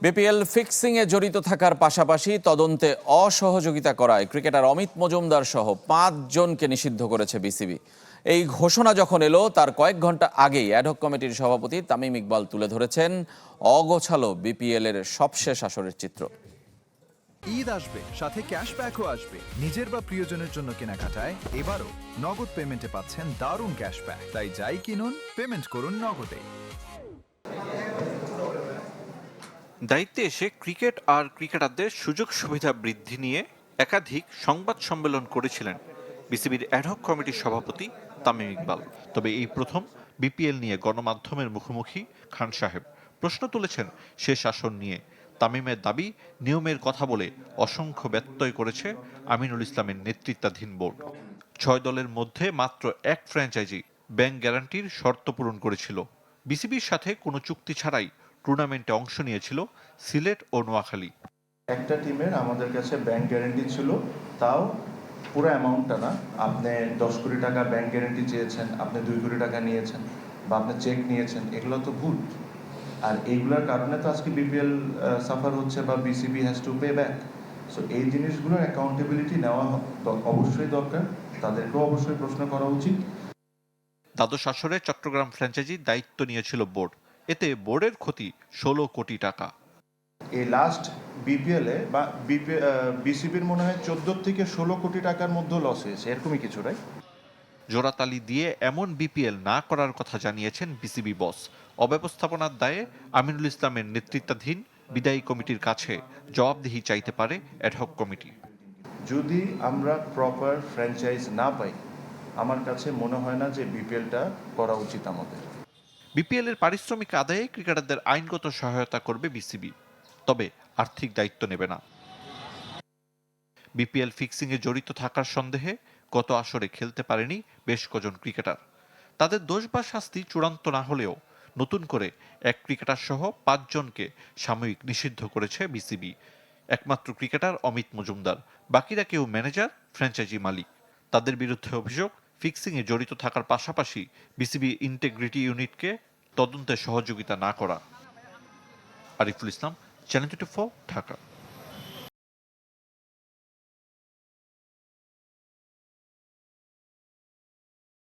BPL ফিক্সিংয়ে জড়িত থাকার পাশাপাশি তদন্তে অসহযোগিতা করায় ক্রিকেটার অমিত মজুমদার সহ 5 জনকে নিষিদ্ধ করেছে বিসিবি। এই ঘোষণা যখন এলো তার কয়েক ঘন্টা আগেই অ্যাডহক কমিটির সভাপতি তামিম ইকবাল তুলে ধরেছেন অগোছালো বিপিএল এর সবশেষ আসরের চিত্র। ঈদ আসবে, সাথে ক্যাশব্যাকও আসবে। নিজের বা প্রিয়জনের জন্য কেনাকাটায় এবারও নগদ পেমেন্টে পাচ্ছেন দারুণ ক্যাশব্যাক। তাই যাই কিনুন, পেমেন্ট করুন নগদে। দায়িত্বে এসে ক্রিকেট আর ক্রিকেটারদের সুযোগ সুবিধা বৃদ্ধি নিয়ে একাধিক সংবাদ সম্মেলন করেছিলেন বিসিবির অ্যাডহক কমিটির সভাপতি তামিম ইকবাল। তবে এই প্রথম বিপিএল নিয়ে গণমাধ্যমের মুখোমুখি খান সাহেব প্রশ্ন তুলেছেন শেষ আসর নিয়ে। তামিমের দাবি, নিয়মের কথা বলে অসংখ্য ব্যত্যয় করেছে আমিনুল ইসলামের নেতৃত্বাধীন বোর্ড। 6 দলের মধ্যে মাত্র এক ফ্র্যাঞ্চাইজি ব্যাংক গ্যারান্টির শর্ত পূরণ করেছিল। বিসিবির সাথে কোনো চুক্তি ছাড়াই টুর্নামেন্টে অংশ নিয়েছিল সিলেট ও নোয়াখালী। একটা টিমের আমাদের কাছে ব্যাংক গ্যারান্টি ছিল, তাও পুরো অ্যামাউন্টটা না। আপনি 10 কোটি টাকা ব্যাংক গ্যারান্টি চেয়েছেন, আপনি 2 কোটি টাকা নিয়েছেন, বা আপনি চেক নিয়েছেন, এগুলো তো ভুল। আর এইগুলোর কারণে তো আজকে বিপিএল সাফার হচ্ছে বা BCB has to pay back. So এই জিনিসগুলোর অ্যাকাউন্টেবিলিটি নেওয়া অবশ্যই দরকার, তাদেরকেও অবশ্যই প্রশ্ন করা উচিত। দ্বাদশ আসরে চট্টগ্রাম ফ্র্যাঞ্চাইজি দায়িত্ব নিয়েছিল বোর্ড। এতে বোর্ডের ক্ষতি 16 কোটি টাকা। এই লাস্ট বিপিএলে বা বিসিবির মনে হয় 14 থেকে 16 কোটি টাকার মধ্যে লস হয়েছে, এরকমই কিছু, রাইট? জোড়াতালি দিয়ে এমন বিপিএল না করার কথা জানিয়েছেন বিসিবি বস। অব্যবস্থাপনার দায়ে আমিনুল ইসলামের নেতৃত্বাধীন বিদায়ী কমিটির কাছে জবাবদিহি চাইতে পারে অ্যাডহক কমিটি। যদি আমরা প্রপার ফ্র্যাঞ্চাইজ না পাই, আমার কাছে মনে হয় না যে বিপিএলটা করা উচিত আমাদের। বিপিএল এর পারিশ্রমিক আদায়ে ক্রিকেটারদের আইনগত সহায়তা করবে বিসিবি, তবে আর্থিক দায়িত্ব নেবে না। বিপিএল ফিক্সিংয়ে জড়িত থাকার সন্দেহে গত আসরে খেলতে পারেনি বেশ কজন ক্রিকেটার। তাদের দোষ বা শাস্তি চূড়ান্ত না হলেও নতুন করে এক ক্রিকেটার সহ 5 জনকে সাময়িক নিষিদ্ধ করেছে বিসিবি। একমাত্র ক্রিকেটার অমিত মজুমদার, বাকিরা কেউ ম্যানেজার, ফ্র্যাঞ্চাইজি মালিক। তাদের বিরুদ্ধে অভিযোগ ফিক্সিংয়ে জড়িত থাকার পাশাপাশি বিসিবি ইন্টিগ্রিটি ইউনিটকে তদন্তে সহযোগিতা না করা। আরিফুল ইসলাম, চ্যানেল 24, ঢাকা।